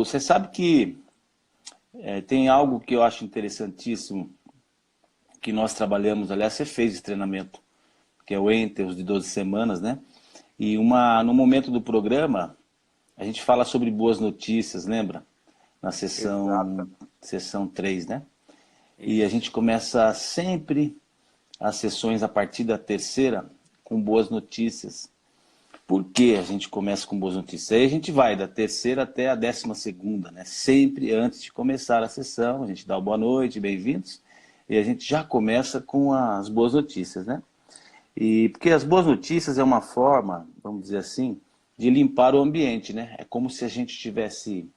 Você sabe que tem algo que eu acho interessantíssimo, que nós trabalhamos, aliás, você fez esse treinamento, que é o Enter, de 12 semanas, né? E no momento do programa, a gente fala sobre boas notícias, lembra? Na Exata. sessão 3, né? E a Isso. gente começa sempre as sessões a partir da terceira com boas notícias. Por que a gente começa com boas notícias? Aí a gente vai da terceira até a 12ª, né? Sempre antes de começar a sessão, a gente dá o boa noite, bem-vindos, e a gente já começa com as boas notícias, né? E porque as boas notícias é uma forma, vamos dizer assim, de limpar o ambiente, né? É como se a gente estivesse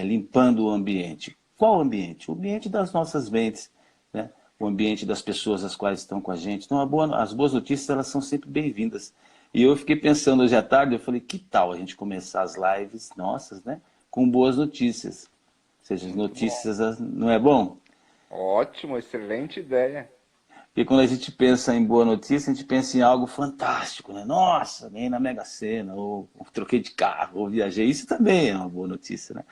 limpando o ambiente. Qual ambiente? O ambiente das nossas mentes, né? O ambiente das pessoas as quais estão com a gente. Então, as boas notícias, elas são sempre bem-vindas. E eu fiquei pensando hoje à tarde, eu falei, que tal a gente começar as lives nossas, né? Com boas notícias. Ou seja, as Muito bom. notícias, não é bom? Ótimo, excelente ideia. Porque quando a gente pensa em boa notícia, a gente pensa em algo fantástico, né? Nossa, ganhei na Mega Sena, ou troquei de carro, ou viajei. Isso também é uma boa notícia, né?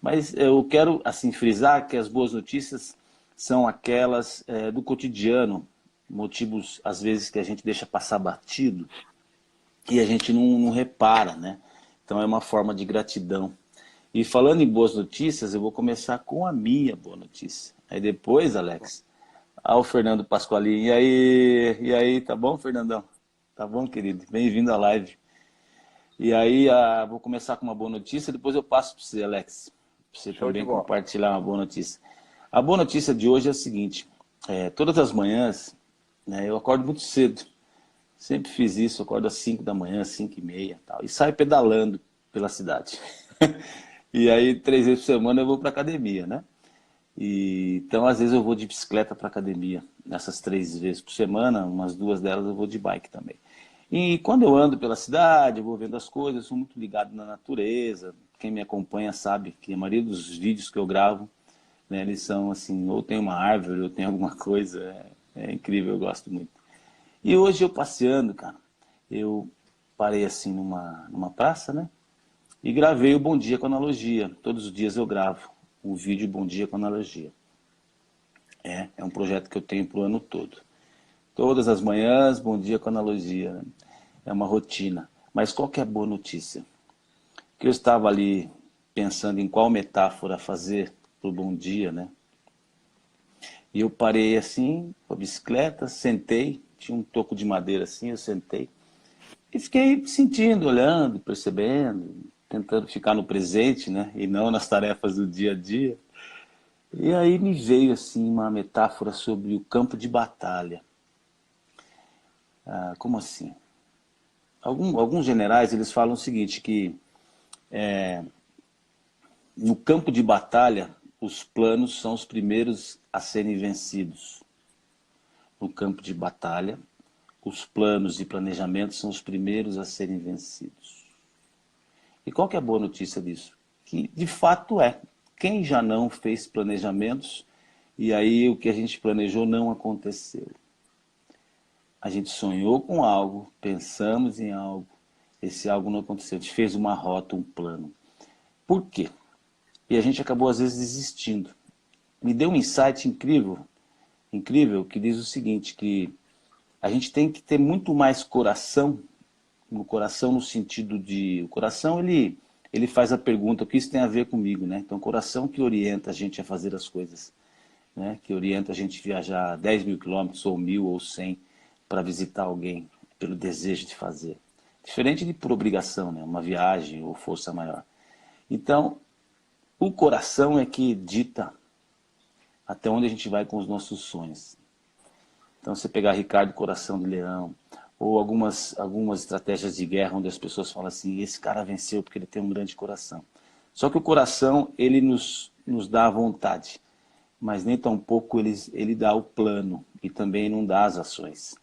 Mas eu quero, assim, frisar que as boas notícias são aquelas do cotidiano, motivos, às vezes, que a gente deixa passar batido e a gente não repara, né? Então é uma forma de gratidão. E falando em boas notícias, eu vou começar com a minha boa notícia. Aí depois, Alex, o Fernando Pasqualini. E aí, tá bom, Fernandão? Tá bom, querido? Bem-vindo à live. E aí, vou começar com uma boa notícia, depois eu passo para você, Alex, para você Show de também bola. compartilhar uma boa notícia. A boa notícia de hoje é a seguinte: todas as manhãs, né, eu acordo muito cedo, sempre fiz isso, eu acordo às 5 da manhã, 5h30 tal, e saio pedalando pela cidade. E aí, 3 vezes por semana eu vou para academia, né? Então, às vezes eu vou de bicicleta para academia. Nessas 3 vezes por semana, umas 2 delas eu vou de bike também. E quando eu ando pela cidade, eu vou vendo as coisas, eu sou muito ligado na natureza. Quem me acompanha sabe que a maioria dos vídeos que eu gravo, né, eles são assim, ou tem uma árvore, ou tem alguma coisa. É incrível, eu gosto muito. E hoje eu passeando, cara, eu parei assim numa praça, né? E gravei o Bom Dia com Analogia. Todos os dias eu gravo um vídeo Bom Dia com Analogia. É um projeto que eu tenho para o ano todo. Todas as manhãs, Bom Dia com Analogia, né? É uma rotina. Mas qual que é a boa notícia? Que eu estava ali pensando em qual metáfora fazer para o Bom Dia, né? E eu parei assim, com a bicicleta, sentei, tinha um toco de madeira assim, eu sentei. E fiquei sentindo, olhando, percebendo, tentando ficar no presente, né? E não nas tarefas do dia a dia. E aí me veio assim uma metáfora sobre o campo de batalha. Como assim? Alguns generais eles falam o seguinte, que no campo de batalha os planos são os primeiros a serem vencidos. No campo de batalha, os planos e planejamentos são os primeiros a serem vencidos. E qual que é a boa notícia disso? Que de fato é. Quem já não fez planejamentos e aí o que a gente planejou não aconteceu. A gente sonhou com algo, pensamos em algo, esse algo não aconteceu. A gente fez uma rota, um plano. Por quê? E a gente acabou às vezes desistindo. Me deu um insight incrível, incrível, que diz o seguinte, que a gente tem que ter muito mais coração, no coração no sentido de... O coração, ele faz a pergunta, o que isso tem a ver comigo, né? Então, o coração que orienta a gente a fazer as coisas, né? Que orienta a gente a viajar 10 mil quilômetros, ou 1.000, ou 100, para visitar alguém, pelo desejo de fazer. Diferente de por obrigação, né? Uma viagem ou força maior. Então, o coração é que dita até onde a gente vai com os nossos sonhos. Então, você pegar Ricardo Coração de Leão, ou algumas estratégias de guerra onde as pessoas falam assim, esse cara venceu porque ele tem um grande coração. Só que o coração, ele nos dá a vontade, mas nem tão pouco ele dá o plano e também não dá as ações.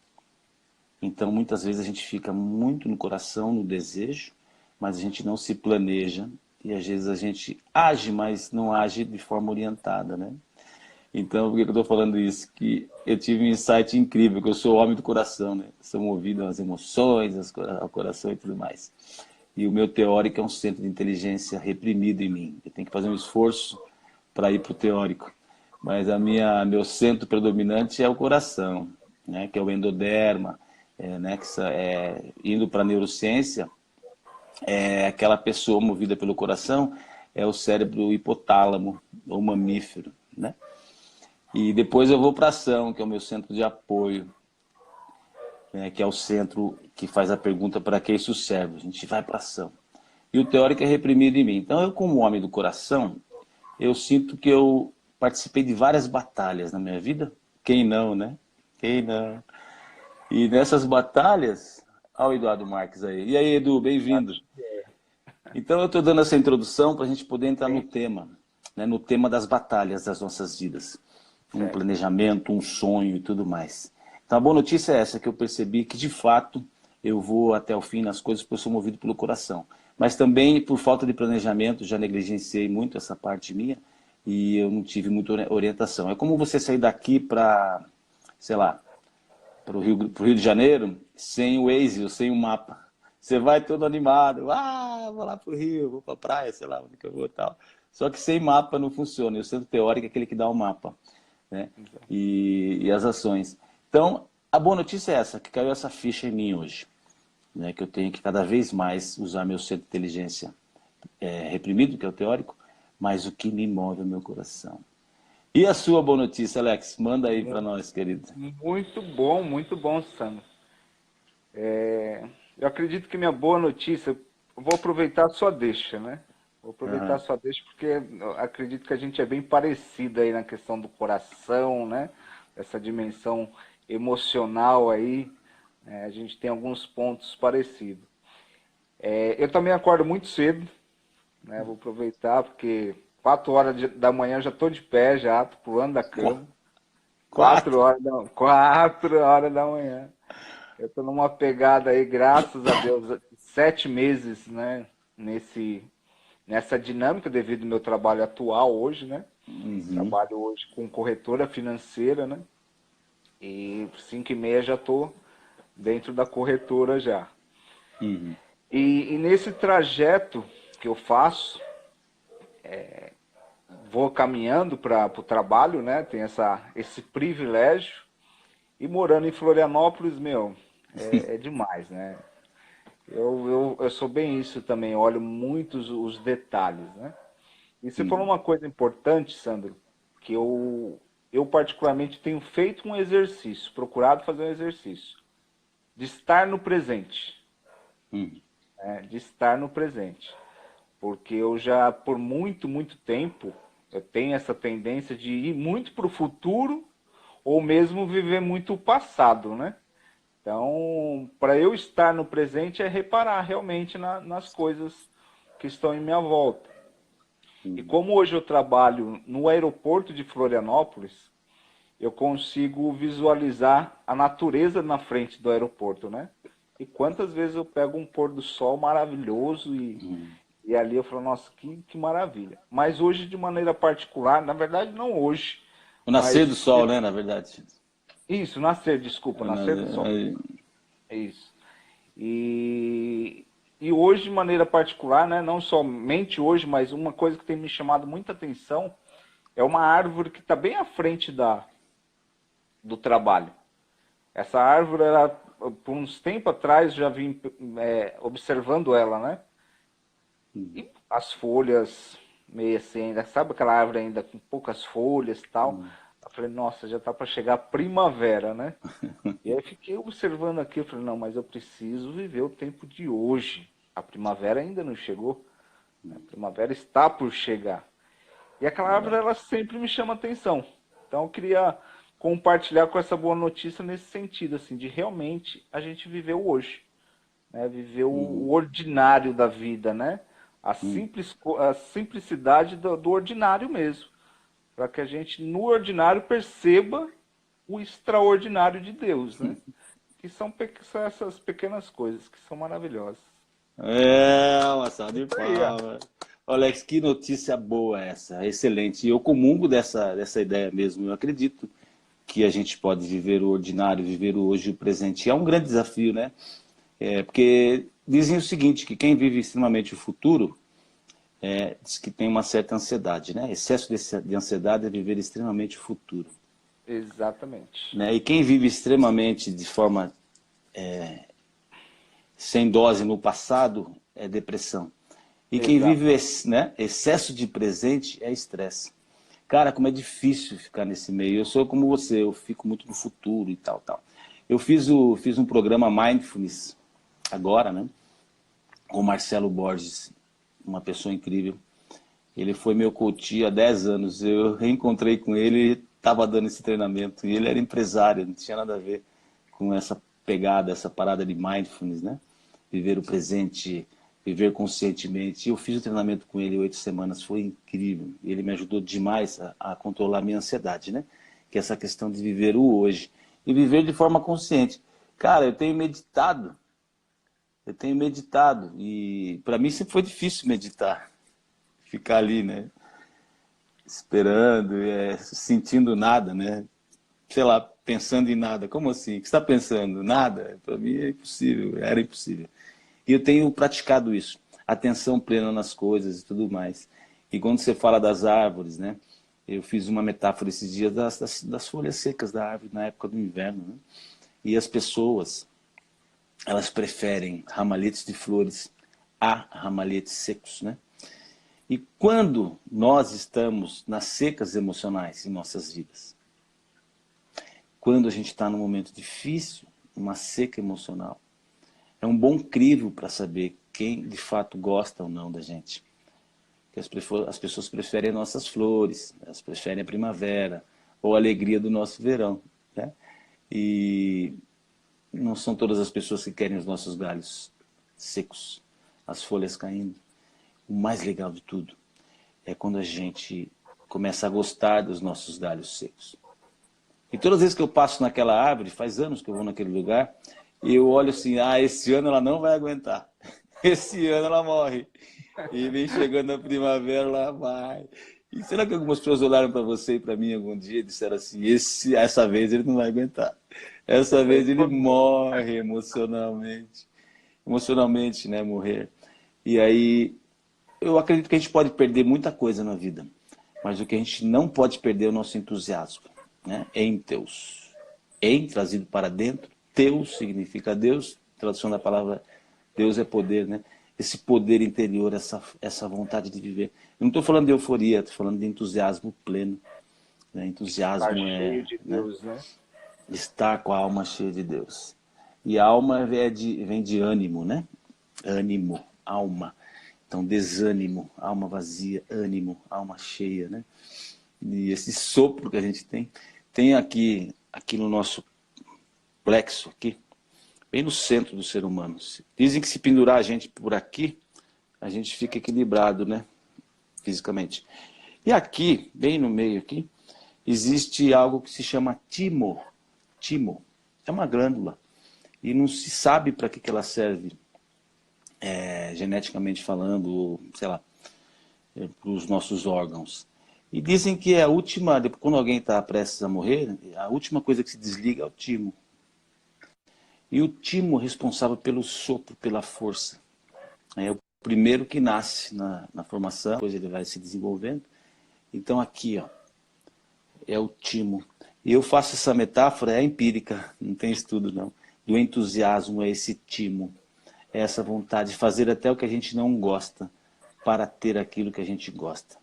Então, muitas vezes a gente fica muito no coração, no desejo, mas a gente não se planeja e às vezes a gente age, mas não age de forma orientada, né? Então, por que eu estou falando isso? Que eu tive um insight incrível, que eu sou homem do coração, né? Sou movido às emoções, ao coração e tudo mais. e o meu teórico é um centro de inteligência reprimido em mim. Eu tenho que fazer um esforço para ir para o teórico. Mas meu centro predominante é o coração, né? Que é o endoderma, né? Indo para a neurociência, aquela pessoa movida pelo coração é o cérebro hipotálamo, ou mamífero, né? E depois eu vou para a ação, que é o meu centro de apoio, né? Que é o centro que faz a pergunta para que isso serve. A gente vai para a ação. E o teórico é reprimido em mim. Então eu, como homem do coração, eu sinto que eu participei de várias batalhas na minha vida. Quem não, né? Quem não? E nessas batalhas... Olha o Eduardo Marques aí. E aí, Edu, bem-vindo. Então eu estou dando essa introdução para a gente poder entrar no tema, né? No tema das batalhas das nossas vidas. Um planejamento, um sonho e tudo mais. Então a boa notícia é essa, que eu percebi que de fato eu vou até o fim nas coisas porque eu sou movido pelo coração. Mas também por falta de planejamento, já negligenciei muito essa parte minha e eu não tive muita orientação. É como você sair daqui para, sei lá, para o Rio de Janeiro sem o Waze ou sem o mapa. Você vai todo animado, vou lá para o Rio, vou para a praia, sei lá onde que eu vou e tal. Só que sem mapa não funciona. E o centro teórico é aquele que dá o mapa, né? E as ações. Então, a boa notícia é essa, que caiu essa ficha em mim hoje, né? Que eu tenho que cada vez mais usar meu centro de inteligência reprimido, que é o teórico, mas o que me move é o meu coração. E a sua boa notícia, Alex? Manda aí para nós, querido. Muito bom, Sandro. Eu acredito que minha boa notícia, eu vou aproveitar a sua deixa, né? Vou aproveitar a sua deixa porque eu acredito que a gente é bem parecido aí na questão do coração, né? Essa dimensão emocional aí, né? A gente tem alguns pontos parecidos. Eu também acordo muito cedo, né? Vou aproveitar porque 4 horas da manhã eu já estou de pé, já tô pulando da cama. 4 horas da manhã. Eu estou numa pegada aí, graças a Deus, 7 meses, né, nessa dinâmica devido ao meu trabalho atual hoje, né? Trabalho hoje com corretora financeira, né? E 5h30 já estou dentro da corretora já. E nesse trajeto que eu faço, vou caminhando para o trabalho, né? Tem esse privilégio. E morando em Florianópolis, meu, é demais, né? Eu sou bem isso também, olho muito os detalhes, né? E você falou uma coisa importante, Sandro, que eu particularmente tenho feito um exercício, procurado fazer um exercício, de estar no presente. Né? De estar no presente. Porque eu já, por muito, muito tempo, eu tenho essa tendência de ir muito para o futuro ou mesmo viver muito o passado, né? Então, para eu estar no presente é reparar realmente nas coisas que estão em minha volta. E como hoje eu trabalho no aeroporto de Florianópolis, eu consigo visualizar a natureza na frente do aeroporto, né? E quantas vezes eu pego um pôr do sol maravilhoso e ali eu falo, nossa, que maravilha. Mas hoje, de maneira particular, na verdade não hoje, O nascer do mas sol, né, na verdade. isso, nascer do sol. Isso. E hoje, de maneira particular, né, não somente hoje, mas uma coisa que tem me chamado muita atenção é uma árvore que está bem à frente do trabalho. Essa árvore, por uns tempos atrás, já vim observando ela, né? E as folhas meio assim, ainda, sabe aquela árvore ainda com poucas folhas e tal? Eu falei, nossa, já tá para chegar a primavera, né? E aí fiquei observando aqui, eu falei, não, mas eu preciso viver o tempo de hoje. A primavera ainda não chegou. A primavera está por chegar. E aquela árvore, ela sempre me chama atenção. Então eu queria compartilhar com essa boa notícia nesse sentido, assim, de realmente a gente viver o hoje. Né? Viver o ordinário da vida, né? A simplicidade do ordinário mesmo. Para que a gente, no ordinário, perceba o extraordinário de Deus, né? Que são essas pequenas coisas que são maravilhosas. Uma salva de palmas. Alex, que notícia boa essa, excelente. E eu comungo dessa ideia mesmo. Eu acredito que a gente pode viver o ordinário, viver o hoje e o presente. É um grande desafio, né? Porque dizem o seguinte, que quem vive extremamente o futuro, diz que tem uma certa ansiedade, né? Excesso de ansiedade é viver extremamente o futuro. Exatamente. Né? E quem vive extremamente de forma sem dose no passado é depressão. E quem Exato. vive né, excesso de presente é estresse. Cara, como é difícil ficar nesse meio. Eu sou como você, eu fico muito no futuro e tal, tal. Eu fiz um programa Mindfulness agora, né? Com o Marcelo Borges, uma pessoa incrível. Ele foi meu coach há 10 anos. Eu reencontrei com ele e estava dando esse treinamento. E ele era empresário, não tinha nada a ver com essa pegada, essa parada de mindfulness, né? Viver o presente, viver conscientemente. Eu fiz o treinamento com ele 8 semanas, foi incrível. Ele me ajudou demais a controlar a minha ansiedade, né? Que é essa questão de viver o hoje. E viver de forma consciente. Cara, eu tenho meditado. E para mim sempre foi difícil meditar. Ficar ali, né? Esperando, sentindo nada, né? Sei lá, pensando em nada. Como assim? O que você está pensando? Nada? Para mim é impossível, era impossível. E eu tenho praticado isso, atenção plena nas coisas e tudo mais. E quando você fala das árvores, né? Eu fiz uma metáfora esses dias das folhas secas da árvore na época do inverno, né? E as pessoas, elas preferem ramalhetes de flores a ramalhetes secos, né? E quando nós estamos nas secas emocionais em nossas vidas, quando a gente está num momento difícil, uma seca emocional, é um bom crivo para saber quem de fato gosta ou não da gente. Que as pessoas preferem nossas flores, elas preferem a primavera, ou a alegria do nosso verão, né? E não são todas as pessoas que querem os nossos galhos secos, as folhas caindo. O mais legal de tudo é quando a gente começa a gostar dos nossos galhos secos. E todas as vezes que eu passo naquela árvore, faz anos que eu vou naquele lugar, e eu olho assim, esse ano ela não vai aguentar. Esse ano ela morre. E vem chegando a primavera, ela vai. E será que algumas pessoas olharam para você e para mim algum dia e disseram assim, essa vez ele não vai aguentar. Essa vez ele morre emocionalmente. Emocionalmente, né, morrer. E aí, eu acredito que a gente pode perder muita coisa na vida, mas o que a gente não pode perder é o nosso entusiasmo, né? Em Deus. Em, trazido para dentro, Deus significa Deus, tradução da palavra Deus é poder, né? Esse poder interior, essa vontade de viver. Eu não estou falando de euforia, estou falando de entusiasmo pleno. Né? Estar Entusiasmo cheio de Deus, né? estar com a alma cheia de Deus. E a alma vem de ânimo, né? Ânimo, alma. Então, desânimo, alma vazia, ânimo, alma cheia, né? E esse sopro que a gente tem aqui no nosso plexo, aqui, bem no centro do ser humano. Dizem que se pendurar a gente por aqui, a gente fica equilibrado, né? Fisicamente. E aqui, bem no meio aqui, existe algo que se chama timo. Timo. É uma glândula. E não se sabe para que ela serve, geneticamente falando, ou, sei lá, para os nossos órgãos. E dizem que é a última, quando alguém está prestes a morrer, a última coisa que se desliga é o timo. E o timo é responsável pelo sopro, pela força. É o primeiro que nasce na formação, depois ele vai se desenvolvendo. Então aqui, ó, é o timo. E eu faço essa metáfora, é empírica, não tem estudo não. Do entusiasmo é esse timo. É essa vontade de fazer até o que a gente não gosta, para ter aquilo que a gente gosta.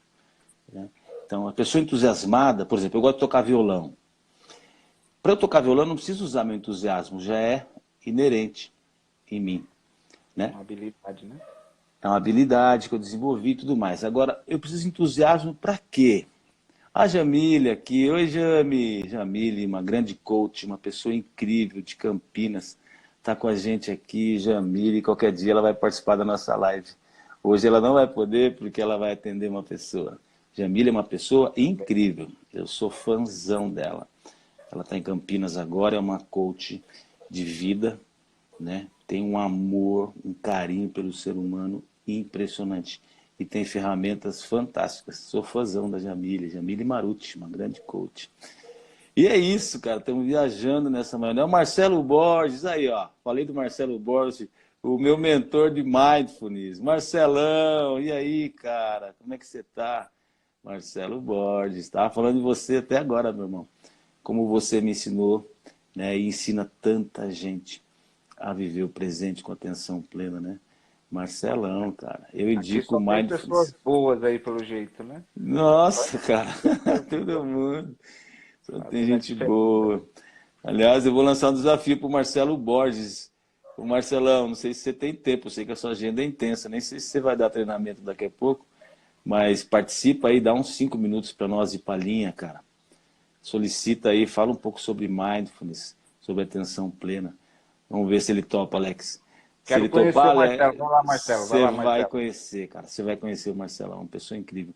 Né? Então, a pessoa entusiasmada, por exemplo, eu gosto de tocar violão. Para eu tocar violão, não preciso usar meu entusiasmo, já é inerente em mim. Né? Uma habilidade, né? É uma habilidade que eu desenvolvi e tudo mais. Agora, eu preciso de entusiasmo para quê? A Jamile aqui, oi Jamile, uma grande coach, uma pessoa incrível de Campinas, está com a gente aqui, Jamile, qualquer dia ela vai participar da nossa live. Hoje ela não vai poder porque ela vai atender uma pessoa. Jamile é uma pessoa incrível, eu sou fãzão dela. Ela está em Campinas agora, é uma coach de vida, né? Tem um amor, um carinho pelo ser humano impressionante. E tem ferramentas fantásticas. Sou fãzão da Jamile Maruti, uma grande coach. E é isso, cara. Estamos viajando nessa manhã. O Marcelo Borges, aí, ó. Falei do Marcelo Borges o meu mentor de Mindfulness. Marcelão, e aí, cara? Como é que você tá? Marcelo Borges, estava falando de você até agora, meu irmão. Como você me ensinou, né, e ensina tanta gente a viver o presente com atenção plena, né? Marcelão, cara, eu Aqui indico só o tem pessoas Mindfulness. boas aí, pelo jeito, né? Só Nossa, cara, pessoas todo boas mundo. Só tem fazendo a gente diferença. boa. Aliás, eu vou lançar um desafio para o Marcelo Borges. O Marcelão, não sei se você tem tempo, eu sei que a sua agenda é intensa, nem sei se você vai dar treinamento daqui a pouco, mas participa aí, dá uns 5 minutos para nós de palhinha, cara. Solicita aí, fala um pouco sobre mindfulness, sobre atenção plena. Vamos ver se ele topa, Alex. Se Quero ele conhecer o topar, Marcelo. Vai lá, Marcelo. Vai você lá, vai Marcelo. conhecer, cara. Você vai conhecer o Marcelão, uma pessoa incrível.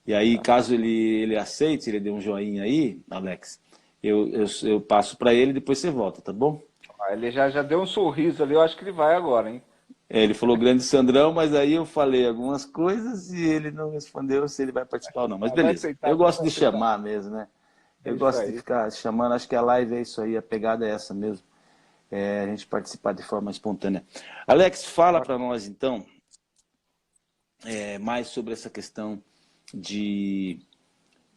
E aí, caso ele aceite, ele dê um joinha aí, Alex, eu passo para ele e depois você volta, tá bom? Ele já deu um sorriso ali, eu acho que ele vai agora, hein? É, ele falou grande Sandrão, mas aí eu falei algumas coisas e ele não respondeu se ele vai participar ou não. Mas Vai beleza. aceitar, Eu gosto vai de aceitar. chamar mesmo, né? É Eu isso gosto de aí. ficar chamando, acho que a live é isso aí, a pegada é essa mesmo. É a gente participar de forma espontânea. Alex, fala para nós então mais sobre essa questão de,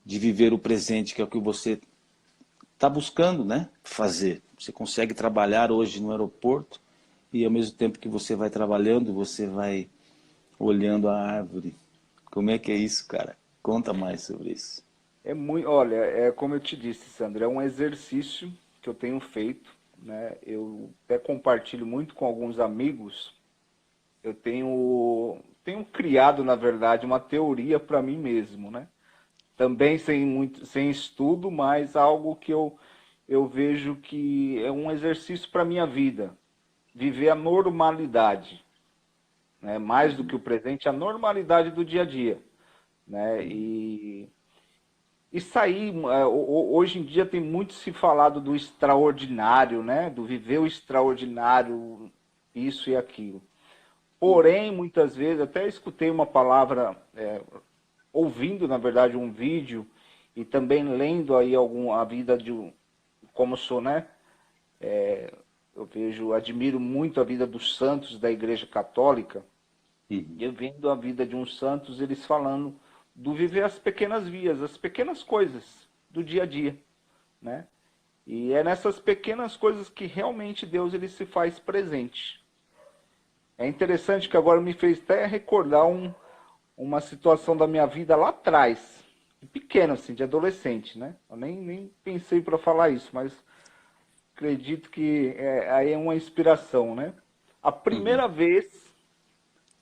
de viver o presente, que é o que você está buscando, né, fazer. Você consegue trabalhar hoje no aeroporto e ao mesmo tempo que você vai trabalhando, você vai olhando a árvore. Como é que é isso, cara? Conta mais sobre isso. É muito, olha, é como eu te disse, Sandra, é um exercício que eu tenho feito, né? Eu até compartilho muito com alguns amigos. Eu tenho criado, na verdade, uma teoria para mim mesmo, né? Também sem estudo, mas algo que eu vejo que é um exercício para minha vida, viver a normalidade, né? Mais do que o presente, a normalidade do dia a dia, né? E sair, hoje em dia tem muito se falado do extraordinário, né? Do viver o extraordinário, isso e aquilo. Porém, muitas vezes, até escutei uma palavra, ouvindo, na verdade, um vídeo e também lendo aí a vida como sou, né? Eu vejo, admiro muito a vida dos santos da Igreja Católica. E eu vendo a vida de uns santos, eles falando do viver as pequenas vias, as pequenas coisas do dia a dia, né? E é nessas pequenas coisas que realmente Deus ele se faz presente. É interessante que agora me fez até recordar uma situação da minha vida lá atrás, pequeno assim, de adolescente, né? Eu nem pensei para falar isso, mas acredito que aí é uma inspiração, né? A primeira vez,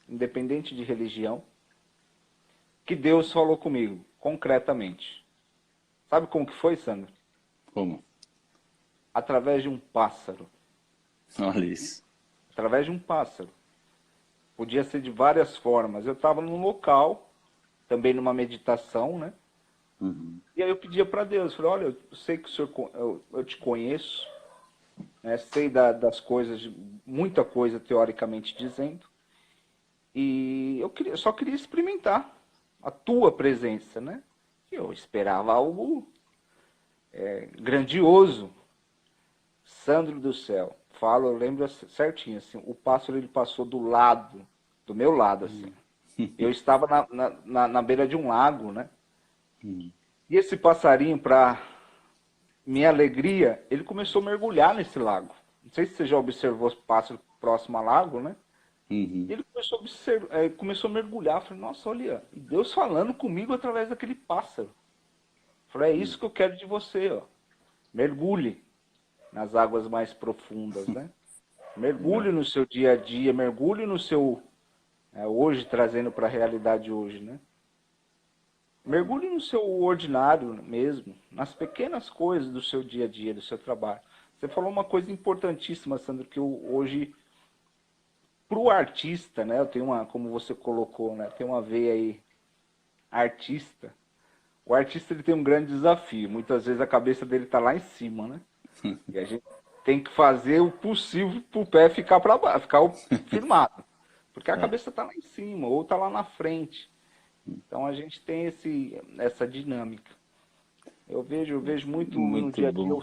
independente de religião, que Deus falou comigo, concretamente. Sabe como que foi, Sandro? Como? Através de um pássaro. Olha isso. Através de um pássaro. Podia ser de várias formas. Eu estava num local, também numa meditação, né? E aí eu pedia para Deus, falei, olha, eu sei que o senhor, eu te conheço, né? Sei das coisas, muita coisa teoricamente dizendo, e só queria experimentar a tua presença, né? Eu esperava algo grandioso. Sandro do céu, falo, eu lembro certinho, assim, o pássaro ele passou do meu lado, assim. Eu estava na beira de um lago, né? E esse passarinho, para minha alegria, ele começou a mergulhar nesse lago. Não sei se você já observou os pássaros próximo ao lago, né? E ele começou começou a mergulhar. Eu falei, nossa, olha, Deus falando comigo através daquele pássaro. Eu falei, é isso que eu quero de você, ó. Mergulhe nas águas mais profundas, né? Mergulhe no seu dia a dia, mergulhe no seu hoje, trazendo para a realidade hoje, né? Mergulhe no seu ordinário mesmo, nas pequenas coisas do seu dia a dia, do seu trabalho. Você falou uma coisa importantíssima, Sandro, que hoje, para o artista, né? Eu tenho como você colocou, né? Tem uma veia aí artista. O artista ele tem um grande desafio. Muitas vezes a cabeça dele está lá em cima, né? E a gente tem que fazer o possível para o pé ficar para baixo, ficar firmado. Porque a cabeça está lá em cima ou está lá na frente. Então a gente tem essa dinâmica. Eu vejo muito no Muito dia a dia bom.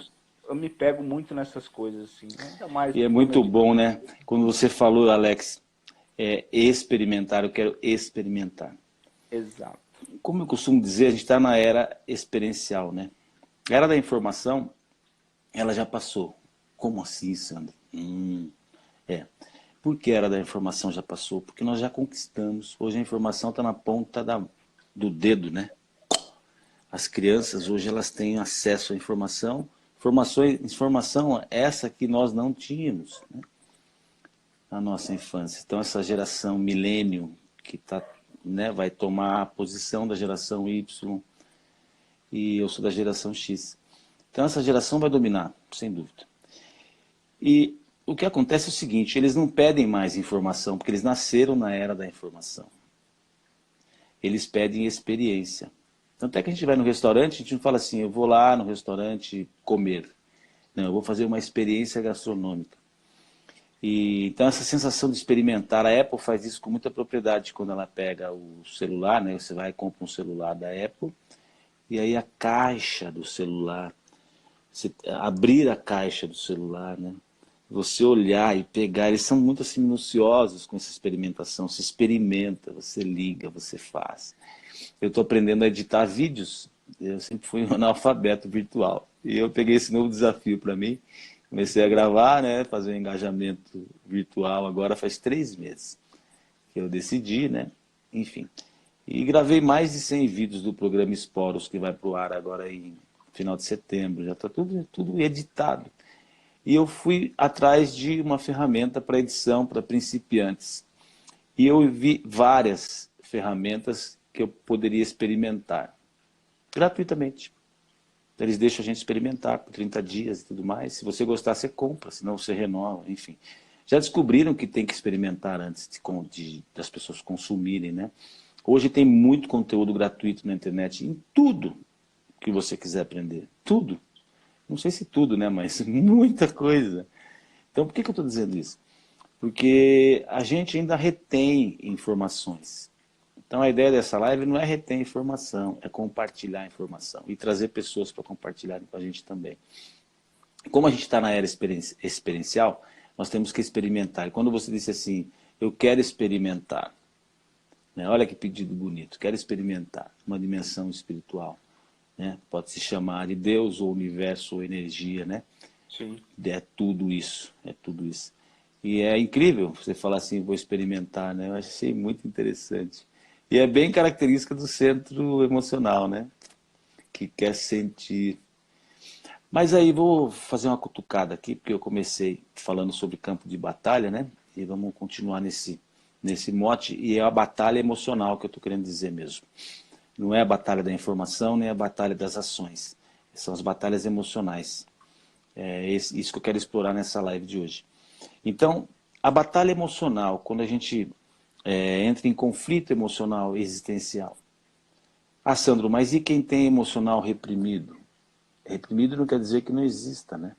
eu me pego muito nessas coisas, assim, ainda mais E é no muito bom, né? Quando você falou, Alex, experimentar, eu quero experimentar. Exato. Como eu costumo dizer, a gente está na era experiencial, né? A era da informação, ela já passou. Como assim, Sandro? É. Por que a era da informação já passou? Porque nós já conquistamos. Hoje a informação está na ponta do dedo, né? As crianças hoje elas têm acesso à informação, informação essa que nós não tínhamos, né, na nossa infância. Então essa geração milênio que tá, né, vai tomar a posição da geração Y e eu sou da geração X. Então essa geração vai dominar, sem dúvida. E o que acontece é o seguinte, eles não pedem mais informação, porque eles nasceram na era da informação. Eles pedem experiência. Tanto é que a gente vai no restaurante, a gente não fala assim, eu vou lá no restaurante comer. Não, eu vou fazer uma experiência gastronômica. E, então essa sensação de experimentar, a Apple faz isso com muita propriedade quando ela pega o celular, né? Você vai e compra um celular da Apple, e aí a caixa do celular, você abrir a caixa do celular, né? Você olhar e pegar, eles são muito assim, minuciosos com essa experimentação. Você experimenta, você liga, você faz. Eu estou aprendendo a editar vídeos. Eu sempre fui um analfabeto virtual. E eu peguei esse novo desafio para mim. Comecei a gravar, né, fazer um engajamento virtual agora faz 3 meses que eu decidi, né, enfim. E gravei mais de 100 vídeos do programa Esporos, que vai para o ar agora em final de setembro. Já está tudo editado. E eu fui atrás de uma ferramenta para edição para principiantes. E eu vi várias ferramentas que eu poderia experimentar gratuitamente. Eles deixam a gente experimentar por 30 dias e tudo mais. Se você gostar, você compra, senão você renova, enfim. Já descobriram que tem que experimentar antes das pessoas consumirem, né? Hoje tem muito conteúdo gratuito na internet, em tudo que você quiser aprender. Tudo. Não sei se tudo, né? Mas muita coisa. Então, por que eu estou dizendo isso? Porque a gente ainda retém informações. Então a ideia dessa live não é reter informação, é compartilhar informação e trazer pessoas para compartilharem com a gente também. Como a gente está na era experiencial, nós temos que experimentar. E quando você disse assim, eu quero experimentar, né? Olha que pedido bonito, quero experimentar uma dimensão espiritual, né? Pode se chamar de Deus ou universo ou energia, né? Sim. É tudo isso, é tudo isso. E é incrível você falar assim, vou experimentar, né? Eu achei muito interessante. E é bem característica do centro emocional, né? Que quer sentir. Mas aí vou fazer uma cutucada aqui, porque eu comecei falando sobre campo de batalha, né? E vamos continuar nesse mote. E é a batalha emocional que eu estou querendo dizer mesmo. Não é a batalha da informação, nem a batalha das ações. São as batalhas emocionais. É isso que eu quero explorar nessa live de hoje. Então, a batalha emocional, quando a gente entra em conflito emocional existencial. Ah, Sandro, mas e quem tem emocional reprimido? Reprimido não quer dizer que não exista, né?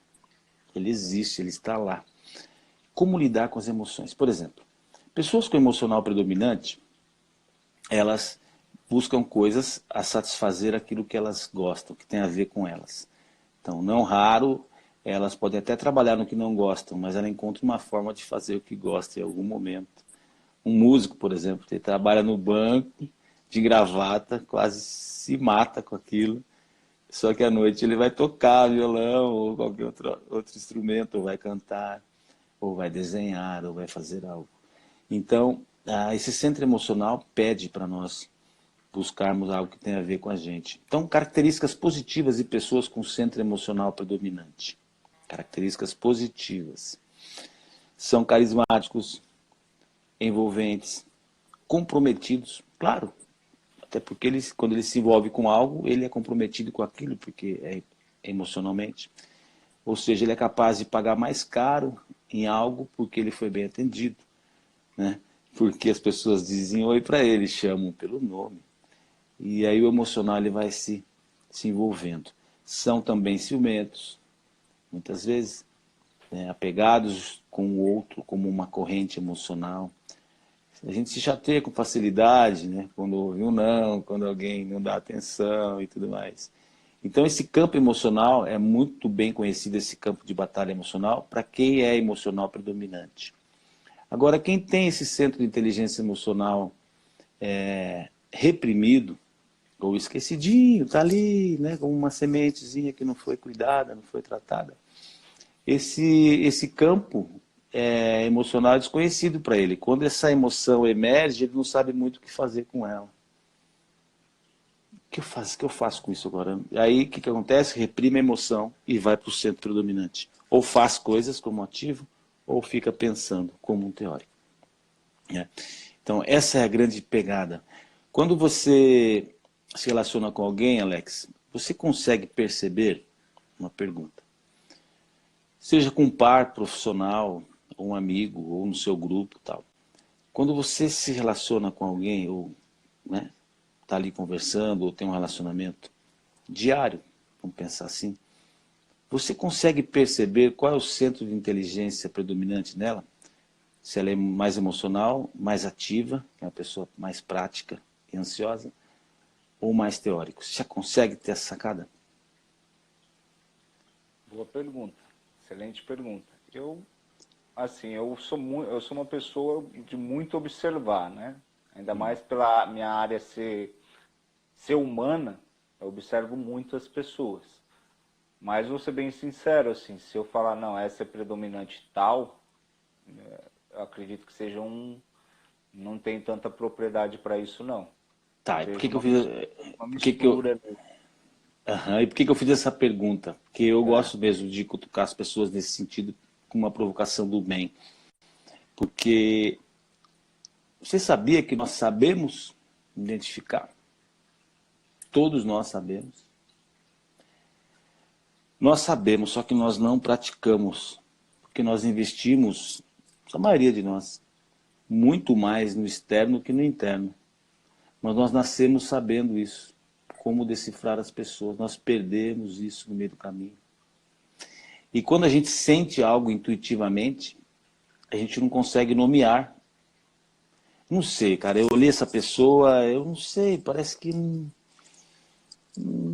Ele existe, ele está lá. Como lidar com as emoções? Por exemplo, pessoas com emocional predominante, elas buscam coisas a satisfazer aquilo que elas gostam, que tem a ver com elas. Então, não raro, elas podem até trabalhar no que não gostam, mas ela encontra uma forma de fazer o que gosta em algum momento. Um músico, por exemplo, ele trabalha no banco, de gravata, quase se mata com aquilo, só que à noite ele vai tocar violão ou qualquer outro instrumento, ou vai cantar, ou vai desenhar, ou vai fazer algo. Então, esse centro emocional pede para nós buscarmos algo que tenha a ver com a gente. Então, características positivas de pessoas com centro emocional predominante. Características positivas. São carismáticos, envolventes, comprometidos, claro. Até porque quando ele se envolve com algo, ele é comprometido com aquilo, porque é emocionalmente. Ou seja, ele é capaz de pagar mais caro em algo porque ele foi bem atendido, né? Porque as pessoas dizem oi para ele, chamam pelo nome. E aí o emocional ele vai se envolvendo. São também ciumentos, muitas vezes, né? Apegados com o outro como uma corrente emocional. A gente se chateia com facilidade, né? Quando ouve um não, quando alguém não dá atenção e tudo mais. Então, esse campo emocional é muito bem conhecido, esse campo de batalha emocional, para quem é emocional predominante. Agora, quem tem esse centro de inteligência emocional reprimido, ou esquecidinho, está ali, né, como uma sementezinha que não foi cuidada, não foi tratada, esse campo emocional é desconhecido para ele. Quando essa emoção emerge, ele não sabe muito o que fazer com ela. O que eu faço com isso agora? Aí, o que acontece? Reprime a emoção e vai para o centro predominante. Ou faz coisas como ativo, ou fica pensando como um teórico. Né? Então, essa é a grande pegada. Quando você se relaciona com alguém, Alex, você consegue perceber uma pergunta. Seja com um par profissional, ou um amigo, ou no seu grupo, tal. Quando você se relaciona com alguém, ou né, está ali conversando, ou tem um relacionamento diário, vamos pensar assim, você consegue perceber qual é o centro de inteligência predominante nela? Se ela é mais emocional, mais ativa, que é uma pessoa mais prática e ansiosa, ou mais teórico? Você já consegue ter essa sacada? Boa pergunta, excelente pergunta. Assim, eu sou uma pessoa de muito observar, né? Ainda mais pela minha área ser humana, eu observo muito as pessoas. Mas vou ser bem sincero, assim, se eu falar, não, essa é predominante tal, eu acredito que seja não tem tanta propriedade para isso, não. Eu Tá, e por vejo que que eu fiz... uma Por que que eu... mistura ali. E por que que eu fiz essa pergunta? Porque eu É, gosto mesmo de cutucar as pessoas nesse sentido, com uma provocação do bem. Porque você sabia que nós sabemos identificar? Todos nós sabemos. Nós sabemos, só que nós não praticamos. Porque nós investimos, a maioria de nós, muito mais no externo que no interno. Mas nós nascemos sabendo isso. Como decifrar as pessoas. Nós perdemos isso no meio do caminho. E quando a gente sente algo intuitivamente, a gente não consegue nomear. Não sei, cara, eu olhei essa pessoa, eu não sei, parece que não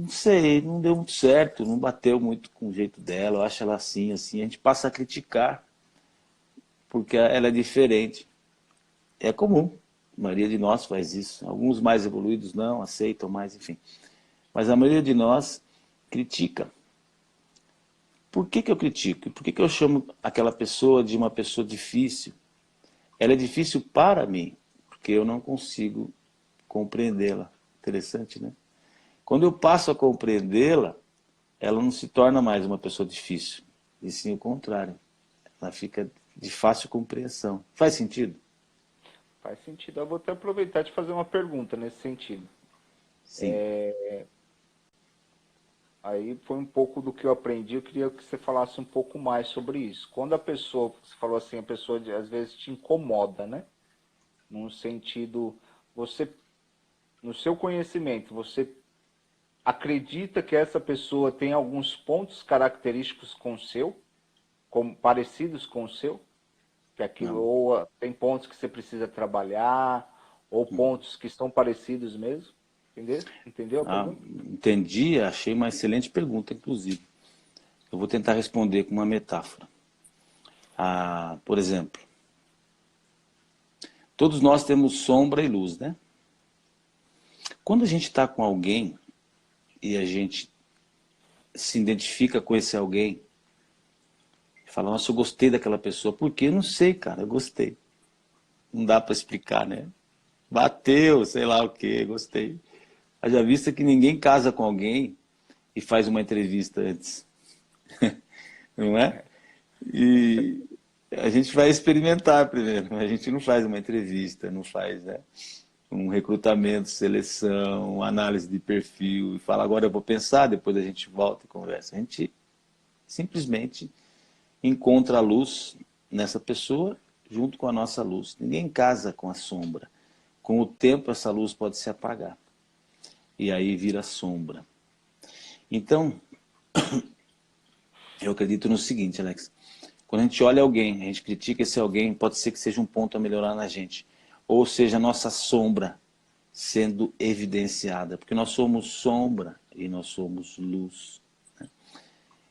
sei, não deu muito certo, não bateu muito com o jeito dela, eu acho ela assim, assim, a gente passa a criticar, porque ela é diferente. É comum, a maioria de nós faz isso, alguns mais evoluídos não, aceitam mais, enfim. Mas a maioria de nós critica. Por que que eu critico? Por que que eu chamo aquela pessoa de uma pessoa difícil? Ela é difícil para mim, porque eu não consigo compreendê-la. Interessante, né? Quando eu passo a compreendê-la, ela não se torna mais uma pessoa difícil, e sim o contrário. Ela fica de fácil compreensão. Faz sentido? faz sentido. Eu vou até aproveitar de fazer uma pergunta nesse sentido. Sim. Aí foi um pouco do que eu aprendi, eu queria que você falasse um pouco mais sobre isso. Quando a pessoa, você falou assim, a pessoa às vezes te incomoda, né? Num sentido, você, no seu conhecimento, você acredita que essa pessoa tem alguns pontos característicos com o seu, como parecidos com o seu? Que aquilo, Não. ou tem pontos que você precisa trabalhar, ou pontos que estão parecidos mesmo? Entendeu? Entendeu a pergunta? Entendi, achei uma excelente pergunta, inclusive. Eu vou tentar responder com uma metáfora. Por exemplo, todos nós temos sombra e luz, né? Quando a gente está com alguém e a gente se identifica com esse alguém, fala, nossa, eu gostei daquela pessoa. Por quê? Eu não sei, cara, eu gostei. Não dá para explicar, né? Bateu, sei lá o quê, gostei. Haja vista que ninguém casa com alguém e faz uma entrevista antes. Não é? E a gente vai experimentar primeiro. A gente não faz uma entrevista, não faz, né, um recrutamento, seleção, análise de perfil e fala, agora eu vou pensar, depois a gente volta e conversa. A gente simplesmente encontra a luz nessa pessoa junto com a nossa luz. Ninguém casa com a sombra. Com o tempo essa luz pode se apagar. E aí vira sombra. Então, eu acredito no seguinte, Alex. Quando a gente olha alguém, a gente critica esse alguém, pode ser que seja um ponto a melhorar na gente. Ou seja, a nossa sombra sendo evidenciada. Porque nós somos sombra e nós somos luz. Né?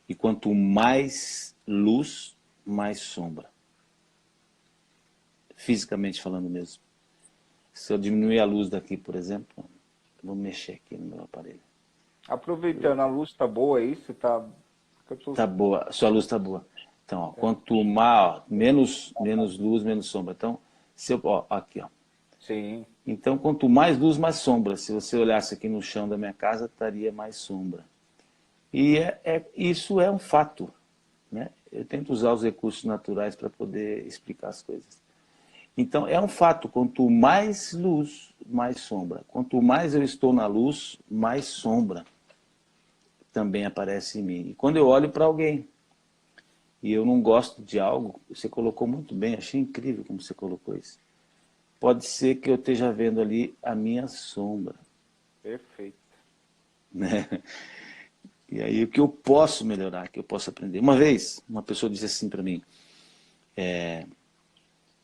E quanto mais luz, mais sombra. Fisicamente falando mesmo. Se eu diminuir a luz daqui, por exemplo, vou mexer aqui no meu aparelho. Aproveitando, a luz tá boa aí, você tá... Tá boa, sua luz tá boa. Então, ó, quanto mais, menos luz, menos sombra. Então, se eu, ó, aqui, ó. Sim. Então, quanto mais luz, mais sombra. Se você olhasse aqui no chão da minha casa, estaria mais sombra. E isso é um fato, né? Eu tento usar os recursos naturais para poder explicar as coisas. Então, é um fato. Quanto mais luz, mais sombra. Quanto mais eu estou na luz, mais sombra também aparece em mim. E quando eu olho para alguém e eu não gosto de algo, você colocou muito bem, achei incrível como você colocou isso. Pode ser que eu esteja vendo ali a minha sombra. Perfeito. Né? E aí o que eu posso melhorar, que eu posso aprender. Uma vez, uma pessoa disse assim para mim,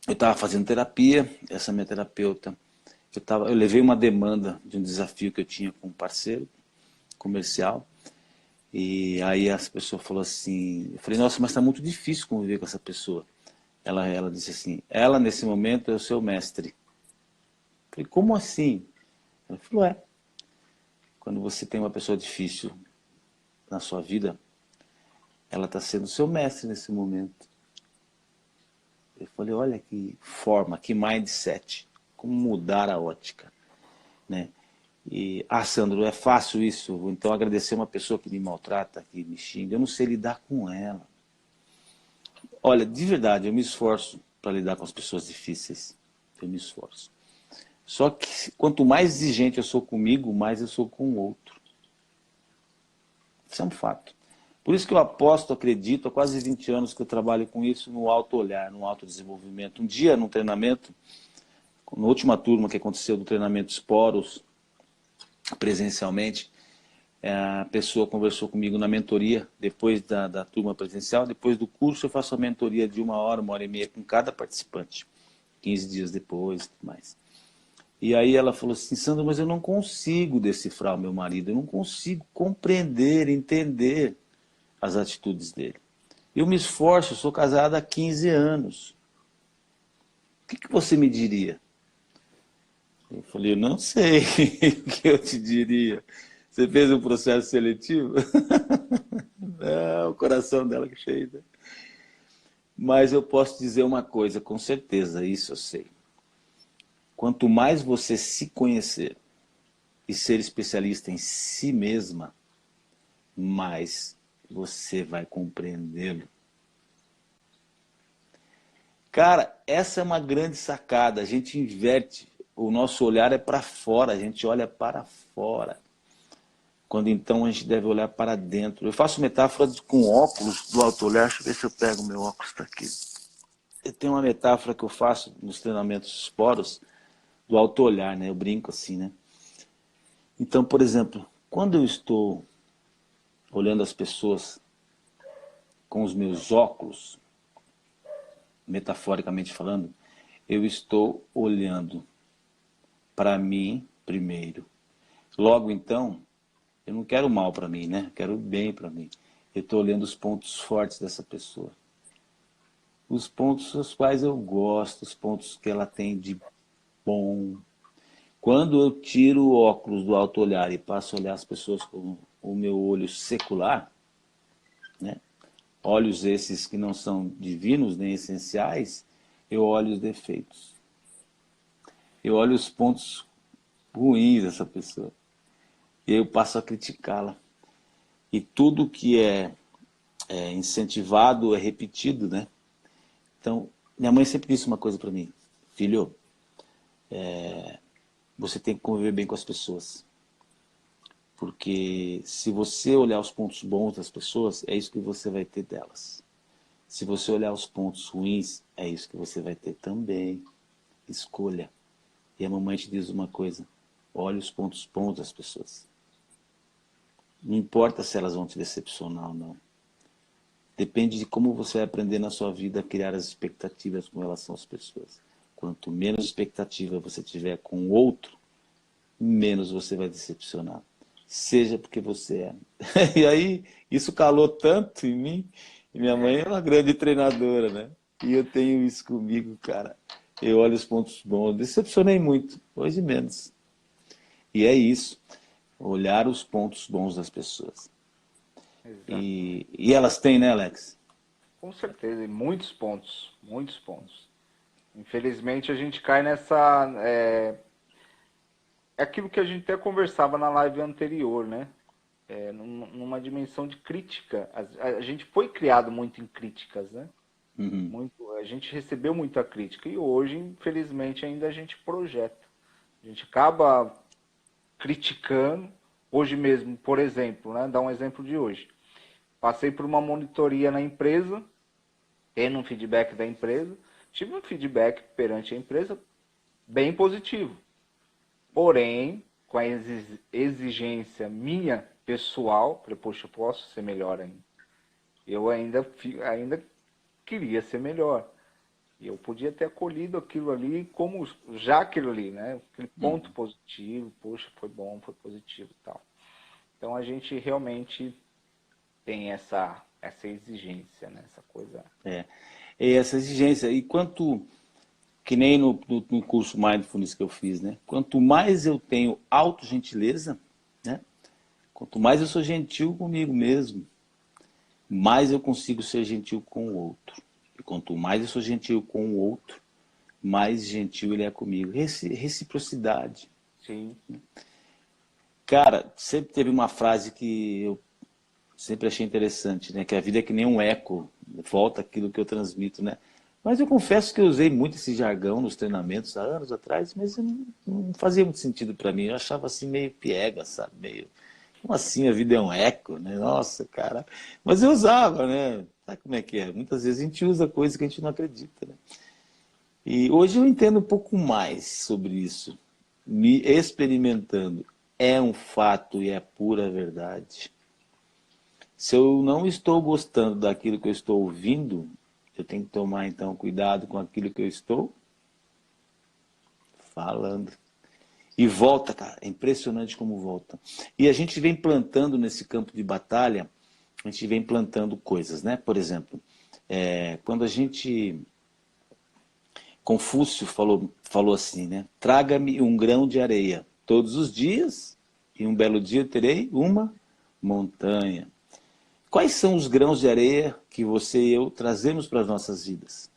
eu estava fazendo terapia, essa minha terapeuta, eu levei uma demanda de um desafio que eu tinha com um parceiro comercial, e aí essa pessoa falou assim, eu falei, nossa, mas está muito difícil conviver com essa pessoa. Ela disse assim, ela nesse momento é o seu mestre. Eu falei, como assim? Ela falou, quando você tem uma pessoa difícil na sua vida, ela está sendo seu mestre nesse momento. Eu falei, olha que forma, que mindset, como mudar a ótica, né? E, Sandro, é fácil isso, vou então agradecer uma pessoa que me maltrata, que me xinga, eu não sei lidar com ela. Olha, de verdade, eu me esforço para lidar com as pessoas difíceis, eu me esforço. Só que quanto mais exigente eu sou comigo, mais eu sou com o outro. Isso é um fato. Por isso que eu aposto, acredito, há quase 20 anos que eu trabalho com isso, no auto-olhar, no autodesenvolvimento. Um dia, num treinamento, na última turma que aconteceu do treinamento Esporos, presencialmente, a pessoa conversou comigo na mentoria, depois da turma presencial, depois do curso eu faço a mentoria de 1 hora e meia com cada participante, 15 dias depois e tudo mais. E aí ela falou assim, Sandro, mas eu não consigo decifrar o meu marido, eu não consigo compreender, entender as atitudes dele. Eu me esforço, sou casada há 15 anos. O que você me diria? Eu falei, eu não sei o que eu te diria. Você fez um processo seletivo? Não, o coração dela que cheio. Né? Mas eu posso dizer uma coisa, com certeza, isso eu sei. Quanto mais você se conhecer e ser especialista em si mesma, mais você vai compreendê-lo. Cara, essa é uma grande sacada. A gente inverte. O nosso olhar é para fora, a gente olha para fora. Quando então a gente deve olhar para dentro. Eu faço metáforas com óculos do auto-olhar. Deixa eu ver se eu pego o meu óculos, está aqui. Eu tenho uma metáfora que eu faço nos treinamentos esporos do auto-olhar, né? Eu brinco assim, né? Então, por exemplo, quando eu estou olhando as pessoas com os meus óculos, metaforicamente falando, eu estou olhando para mim primeiro. Logo então, eu não quero mal para mim, né? Eu quero bem para mim. Eu estou olhando os pontos fortes dessa pessoa. Os pontos dos quais eu gosto, os pontos que ela tem de bom. Quando eu tiro o óculos do auto-olhar e passo a olhar as pessoas com o meu olho secular, né? Olhos esses que não são divinos nem essenciais, eu olho os defeitos. Eu olho os pontos ruins dessa pessoa. E aí eu passo a criticá-la. E tudo que é incentivado é repetido, né? Então, minha mãe sempre disse uma coisa para mim. Filho, você tem que conviver bem com as pessoas. Porque se você olhar os pontos bons das pessoas, é isso que você vai ter delas. Se você olhar os pontos ruins, é isso que você vai ter também. Escolha. E a mamãe te diz uma coisa, olhe os pontos bons das pessoas. Não importa se elas vão te decepcionar ou não. Depende de como você vai aprender na sua vida a criar as expectativas com relação às pessoas. Quanto menos expectativa você tiver com o outro, menos você vai decepcionar. seja porque você é. E aí, isso calou tanto em mim, e minha mãe é uma grande treinadora, né? E eu tenho isso comigo, cara. Eu olho os pontos bons, decepcionei muito, hoje menos. E é isso, olhar os pontos bons das pessoas. Exatamente. E elas têm, né, Alex? Com certeza, e muitos pontos, muitos pontos. Infelizmente a gente cai nessa. É aquilo que a gente até conversava na live anterior, né? Numa dimensão de crítica. A gente foi criado muito em críticas, né? Uhum. Muito, a gente recebeu muita crítica e hoje, infelizmente, ainda a gente projeta. A gente acaba criticando. Hoje mesmo, por exemplo, né? Dar um exemplo de hoje. Passei por uma monitoria na empresa, tendo um feedback da empresa, tive um feedback perante a empresa bem positivo. Porém, com a exigência minha pessoal, falei, poxa, eu posso ser melhor ainda. Eu ainda queria ser melhor. E eu podia ter acolhido aquilo ali como já aquilo ali, né? Aquele ponto positivo, poxa, foi bom, foi positivo e tal. Então a gente realmente tem essa exigência, né? Essa coisa. É. E essa exigência. E quanto, que nem no curso Mindfulness que eu fiz, né? Quanto mais eu tenho autogentileza, né? Quanto mais eu sou gentil comigo mesmo, mais eu consigo ser gentil com o outro. E quanto mais eu sou gentil com o outro, mais gentil ele é comigo. Reciprocidade. Sim, Cara, sempre teve uma frase que eu sempre achei interessante, né? Que a vida é que nem um eco, volta aquilo que eu transmito, né? Mas eu confesso que eu usei muito esse jargão nos treinamentos há anos atrás, mas não fazia muito sentido para mim. Eu achava assim meio piega, sabe? Meio, como assim a vida é um eco, né? Nossa, cara. Mas eu usava, né? Sabe como é que é? Muitas vezes a gente usa coisas que a gente não acredita, né? E hoje eu entendo um pouco mais sobre isso, me experimentando. É um fato e é pura verdade. Se eu não estou gostando daquilo que eu estou ouvindo, eu tenho que tomar então cuidado com aquilo que eu estou falando. E volta, cara, é impressionante como volta. E a gente vem plantando nesse campo de batalha, a gente vem plantando coisas, né? Por exemplo, quando a gente. Confúcio falou assim, né? Traga-me um grão de areia todos os dias, e um belo dia eu terei uma montanha. Quais são os grãos de areia que você e eu trazemos para as nossas vidas?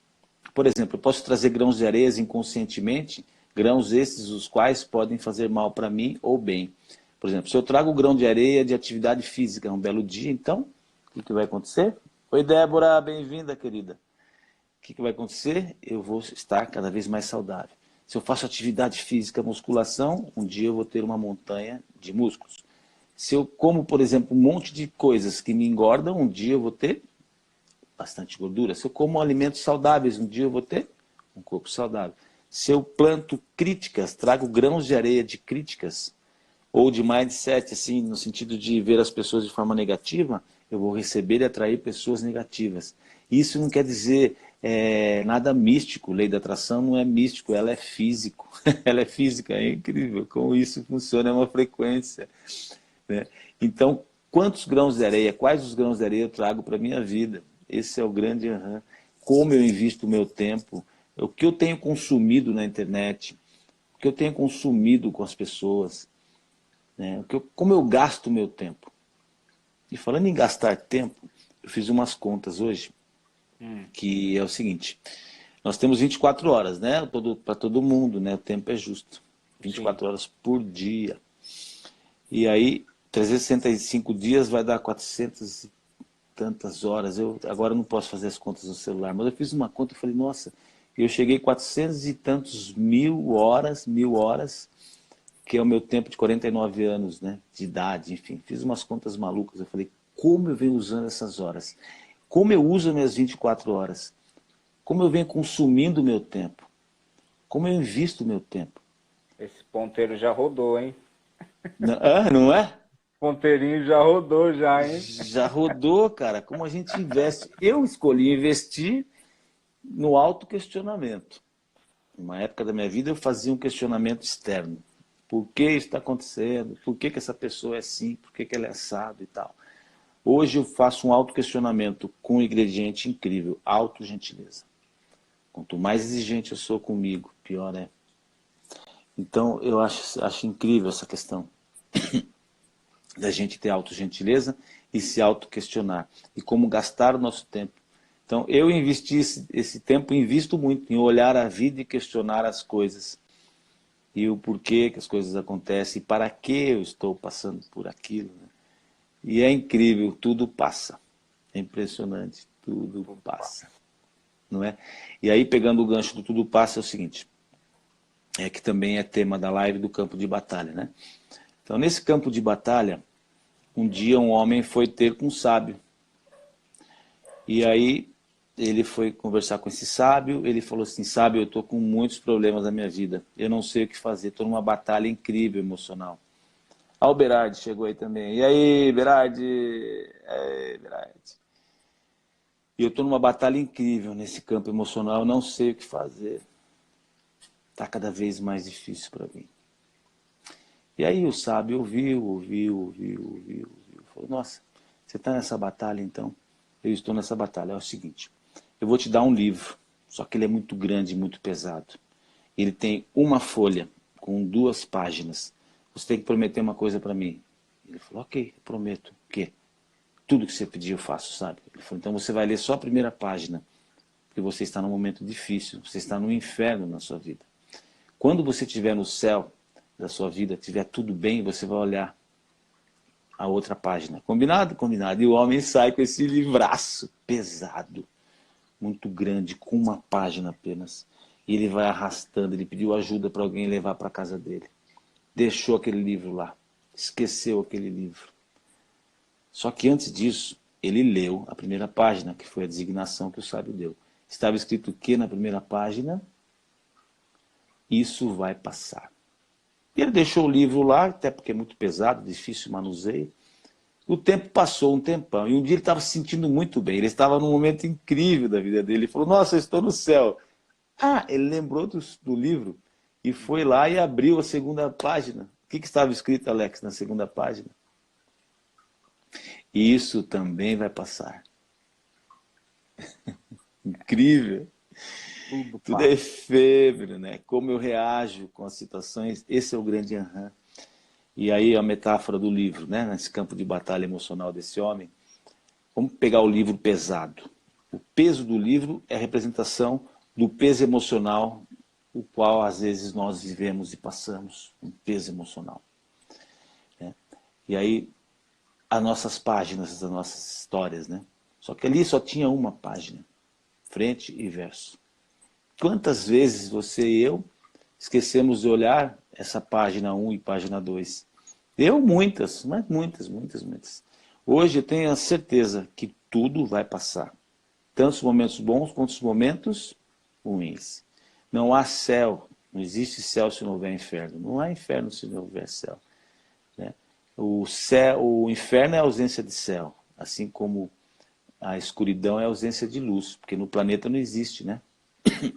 Por exemplo, eu posso trazer grãos de areia inconscientemente, grãos esses os quais podem fazer mal para mim ou bem. Por exemplo, se eu trago o grão de areia de atividade física um belo dia, então, o que vai acontecer? Oi, Débora, bem-vinda, querida. O que vai acontecer? Eu vou estar cada vez mais saudável. Se eu faço atividade física, musculação, um dia eu vou ter uma montanha de músculos. Se eu como, por exemplo, um monte de coisas que me engordam, um dia eu vou ter bastante gordura. Se eu como alimentos saudáveis, um dia eu vou ter um corpo saudável. Se eu planto críticas, trago grãos de areia de críticas, ou de mindset, assim, no sentido de ver as pessoas de forma negativa, eu vou receber e atrair pessoas negativas. Isso não quer dizer nada místico. Lei da atração não é místico, ela é físico. Ela é física, é incrível como isso funciona, é uma frequência. Né? Então, quantos grãos de areia, quais os grãos de areia eu trago para a minha vida? Esse é o grande aham. Como eu invisto o meu tempo, o que eu tenho consumido na internet, o que eu tenho consumido com as pessoas, né? Como eu gasto o meu tempo. E falando em gastar tempo, eu fiz umas contas hoje, que é o seguinte, nós temos 24 horas, né? Para todo mundo, né? O tempo é justo. sim. 24 horas por dia. E aí, 365 dias vai dar 400 e tantas horas. Eu agora não posso fazer as contas no celular, mas eu fiz uma conta e falei, nossa, eu cheguei a 400 e tantos mil horas, que é o meu tempo de 49 anos, né, de idade, enfim. Fiz umas contas malucas, eu falei, como eu venho usando essas horas? Como eu uso minhas 24 horas? Como eu venho consumindo o meu tempo? Como eu invisto o meu tempo? Esse ponteiro já rodou, hein? Não é? Ponteirinho já rodou já, hein? Já rodou, cara, como a gente investe. Eu escolhi investir no autoquestionamento. Numa época da minha vida eu fazia um questionamento externo. Por que isso está acontecendo? Por que essa pessoa é assim? Por que ela é assado e tal? Hoje eu faço um autoquestionamento com um ingrediente incrível, autogentileza. Quanto mais exigente eu sou comigo, pior é. Então eu acho incrível essa questão da gente ter autogentileza e se autoquestionar. E como gastar o nosso tempo. Então eu investi esse tempo, invisto muito em olhar a vida e questionar as coisas. E o porquê que as coisas acontecem, e para que eu estou passando por aquilo. Né? E é incrível, tudo passa. É impressionante, tudo Tudo passa. passa. Não é? E aí, pegando o gancho do tudo passa, é o seguinte, é que também é tema da live do campo de batalha. Né? Então, nesse campo de batalha, um dia um homem foi ter com um sábio. E aí ele foi conversar com esse sábio, ele falou assim, sábio, eu estou com muitos problemas na minha vida, eu não sei o que fazer, estou numa batalha incrível emocional. Ah, o Berardi chegou aí também. E aí, Berardi? Berardi. E eu estou numa batalha incrível nesse campo emocional, eu não sei o que fazer. Está cada vez mais difícil para mim. E aí o sábio ouviu. Falou, nossa, você está nessa batalha então? Eu estou nessa batalha. É o seguinte, eu vou te dar um livro, só que ele é muito grande, muito pesado. Ele tem uma folha com 2 páginas. Você tem que prometer uma coisa para mim. Ele falou, ok, eu prometo. O quê? Tudo que você pedir eu faço, sabe? Ele falou, então você vai ler só a primeira página, porque você está num momento difícil, você está no inferno na sua vida. Quando você estiver no céu da sua vida, estiver tudo bem, você vai olhar a outra página. Combinado? Combinado. E o homem sai com esse livraço pesado, muito grande, com uma página apenas. E ele vai arrastando, ele pediu ajuda para alguém levar para a casa dele. Deixou aquele livro lá, esqueceu aquele livro. Só que antes disso, ele leu a primeira página, que foi a designação que o sábio deu. Estava escrito o que na primeira página? Isso vai passar. E ele deixou o livro lá, até porque é muito pesado, difícil manuseio. O tempo passou, um tempão, e um dia ele estava se sentindo muito bem, ele estava num momento incrível da vida dele, ele falou, nossa, eu estou no céu. Ah, ele lembrou do livro, e foi lá e abriu a segunda página. O que estava escrito, Alex, na segunda página? Isso também vai passar. Incrível. Tudo Tudo é passa. efêmero, né? Como eu reajo com as situações, esse é o grande aham. E aí a metáfora do livro, né? Nesse campo de batalha emocional desse homem, vamos pegar o livro pesado. O peso do livro é a representação do peso emocional, o qual às vezes nós vivemos e passamos, um peso emocional. Né? E aí as nossas páginas, as nossas histórias, né? Só que ali só tinha uma página, frente e verso. Quantas vezes você e eu esquecemos de olhar essa página 1 e página 2? Eu muitas, mas muitas. Hoje eu tenho a certeza que tudo vai passar. Tanto os momentos bons quanto os momentos ruins. Não há céu, não existe céu se não houver inferno. Não há inferno se não houver céu. Né? O inferno é a ausência de céu, assim como a escuridão é a ausência de luz, porque no planeta não existe, né?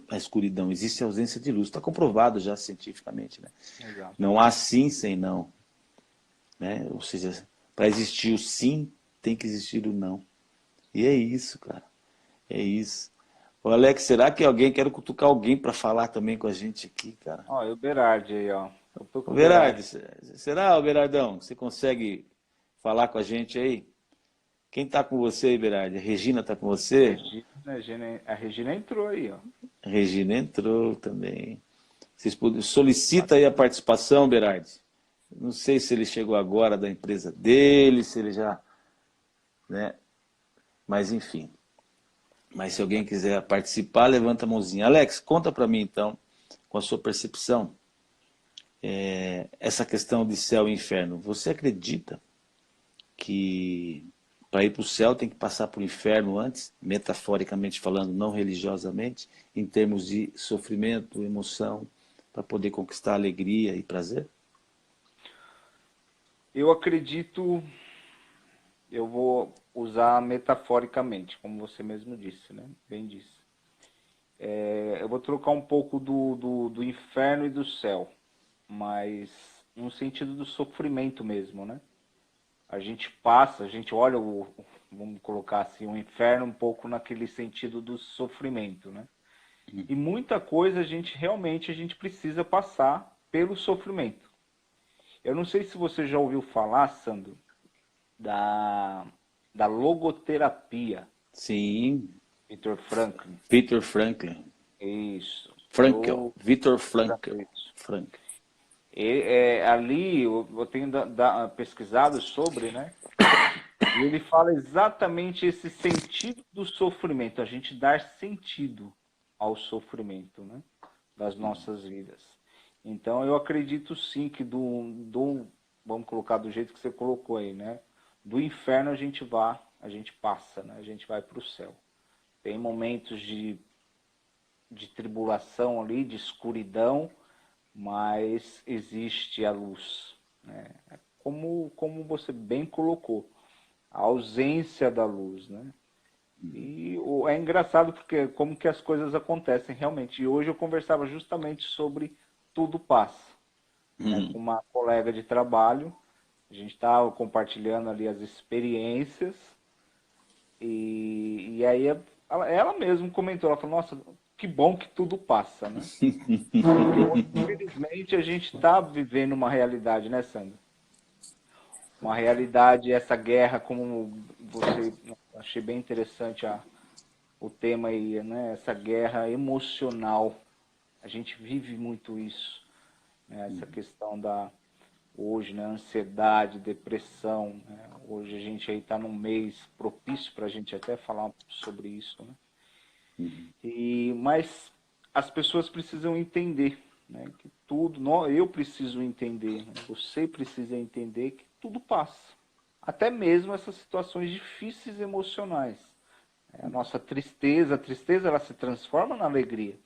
A escuridão, existe a ausência de luz. Está comprovado já cientificamente, né? Exato. Não há sim sem não. Né? Ou seja, para existir o sim, tem que existir o não. E é isso, cara. É isso. Ô Alex, será que alguém quer cutucar alguém para falar também com a gente aqui, cara? Ó, e o Berardi aí, ó. Eu tô Ô com o Berardi, Berardi. será, ô Berardão, você consegue falar com a gente aí? Quem tá com você aí, Berardi? A Regina tá com você? A Regina entrou aí, ó. A Regina entrou também. Solicita aí a participação, Berardi. Não sei se ele chegou agora da empresa dele, se ele já, né? Mas enfim. Mas se alguém quiser participar, levanta a mãozinha. Alex, conta para mim então, com a sua percepção, essa questão de céu e inferno. Você acredita que para ir para o céu tem que passar por inferno antes, metaforicamente falando, não religiosamente, em termos de sofrimento, emoção, para poder conquistar alegria e prazer? Eu acredito, eu vou usar metaforicamente, como você mesmo disse, né? Bem disse. Eu vou trocar um pouco do inferno e do céu, mas no sentido do sofrimento mesmo, né? A gente passa, a gente olha vamos colocar assim, o inferno um pouco naquele sentido do sofrimento, né? E muita coisa a gente precisa passar pelo sofrimento. Eu não sei se você já ouviu falar, Sandro, da, da logoterapia, Sim, Viktor Franklin. Viktor Franklin. Isso. Frankel, Viktor Frankel. Isso. Frank. Ali eu tenho pesquisado sobre, né? E ele fala exatamente esse sentido do sofrimento, a gente dar sentido ao sofrimento, né? Das nossas vidas. Então eu acredito sim que vamos colocar do jeito que você colocou aí, né? Do inferno a gente passa, né? A gente vai para o céu. Tem momentos de tribulação ali, de escuridão, mas existe a luz, né? Como você bem colocou, a ausência da luz, né? E é engraçado porque como que as coisas acontecem realmente. E hoje eu conversava justamente sobre tudo passa, né? Com uma colega de trabalho, a gente estava compartilhando ali as experiências e aí ela mesma comentou, ela falou, nossa, que bom que tudo passa, né? Então, infelizmente, a gente está vivendo uma realidade, né, Sandra? Uma realidade, essa guerra, como você, achei bem interessante o tema aí, né? Essa guerra emocional. A gente vive muito isso, né? Essa questão hoje, né? Ansiedade, depressão, né? Hoje a gente aí está num mês propício para a gente até falar sobre isso, né? Mas as pessoas precisam entender, né, que tudo, eu preciso entender, né, você precisa entender que tudo passa. Até mesmo essas situações difíceis emocionais. A nossa tristeza, a tristeza ela se transforma na alegria.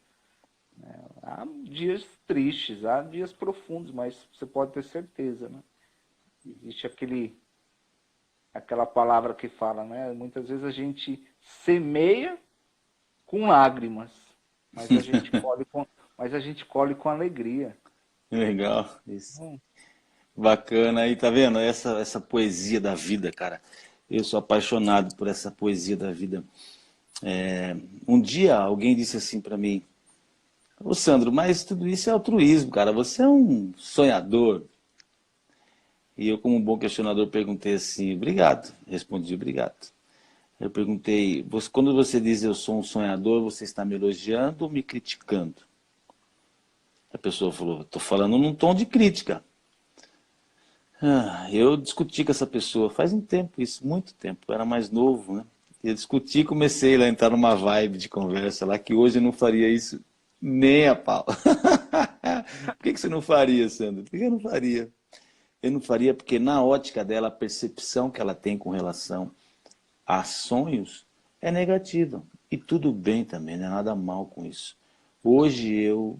Há dias tristes, há dias profundos, mas você pode ter certeza, né? Existe aquela palavra que fala, né? Muitas vezes a gente semeia com lágrimas, mas a gente colhe com alegria. Legal, isso. Bacana aí, tá vendo? Essa poesia da vida, cara. Eu sou apaixonado por essa poesia da vida. Um dia alguém disse assim pra mim, ô Sandro, mas tudo isso é altruísmo, cara. Você é um sonhador. E eu, como um bom questionador, perguntei assim, obrigado. Respondi, obrigado. Eu perguntei, quando você diz eu sou um sonhador, você está me elogiando ou me criticando? A pessoa falou, estou falando num tom de crítica. Eu discuti com essa pessoa faz um tempo, isso, muito tempo, eu era mais novo, né? Eu discuti e comecei a entrar numa vibe de conversa lá, que hoje eu não faria isso nem a pau. Por que você não faria, Sandro? Por que eu não faria? Eu não faria porque na ótica dela, a percepção que ela tem com relação a sonhos é negativa. E tudo bem também, não é nada mal com isso. Hoje eu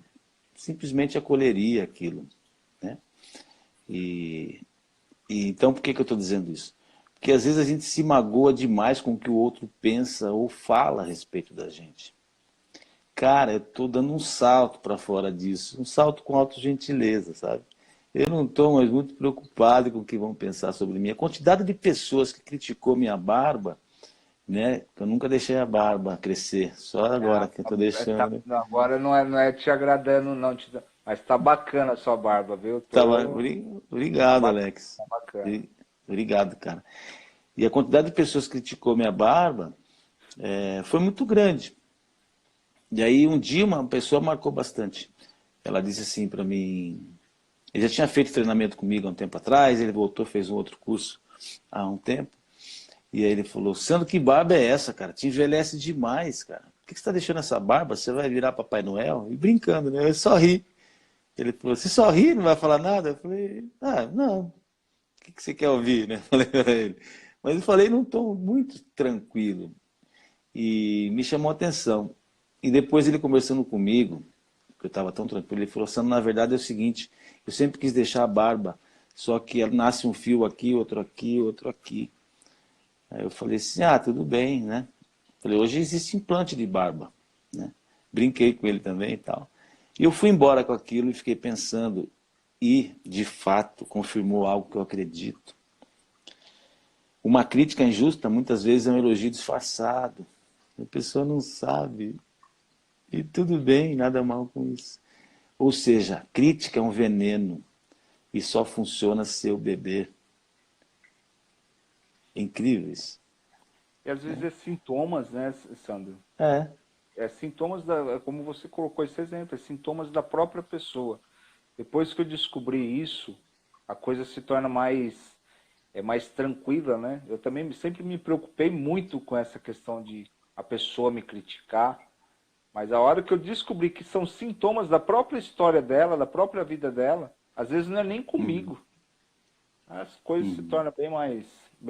simplesmente acolheria aquilo, né? E, então por que eu estou dizendo isso? Porque às vezes a gente se magoa demais com o que o outro pensa ou fala a respeito da gente. Cara, eu estou dando um salto para fora disso, um salto com autogentileza, sabe? Eu não estou mais muito preocupado com o que vão pensar sobre mim. A quantidade de pessoas que criticou minha barba, né? Eu nunca deixei a barba crescer, só agora que eu estou deixando. Agora não é te agradando, não, mas tá bacana a sua barba, viu? Tá Obrigado, bacana, Alex. tá bacana. Obrigado, cara. E a quantidade de pessoas que criticou minha barba foi muito grande. E aí um dia uma pessoa marcou bastante. Ela disse assim para mim, ele já tinha feito treinamento comigo há um tempo atrás, ele voltou, fez um outro curso há um tempo. E aí ele falou, Sandro, que barba é essa, cara? Te envelhece demais, cara. Por que você está deixando essa barba? Você vai virar Papai Noel? E brincando, né? Eu só ri. Ele falou, você só ri, não vai falar nada? Eu falei, não. O que você quer ouvir, né? Falei para ele. Mas eu falei num tom muito tranquilo. E me chamou a atenção. E depois ele conversando comigo, que eu estava tão tranquilo, ele falou, Sandro, na verdade é o seguinte, eu sempre quis deixar a barba, só que nasce um fio aqui, outro aqui, outro aqui. Aí eu falei assim, tudo bem, né? Falei, hoje existe implante de barba, né? Brinquei com ele também e tal. E eu fui embora com aquilo e fiquei pensando, e, de fato, confirmou algo que eu acredito. Uma crítica injusta, muitas vezes, é um elogio disfarçado. A pessoa não sabe. E tudo bem, nada mal com isso. Ou seja, crítica é um veneno e só funciona se eu beber. É incrível isso. E às vezes é sintomas, né, Sandro? É. É sintomas como você colocou esse exemplo, é sintomas da própria pessoa. Depois que eu descobri isso, a coisa se torna mais tranquila, né? Eu também sempre me preocupei muito com essa questão de a pessoa me criticar, mas a hora que eu descobri que são sintomas da própria história dela, da própria vida dela, às vezes não é nem comigo. As coisas se tornam bem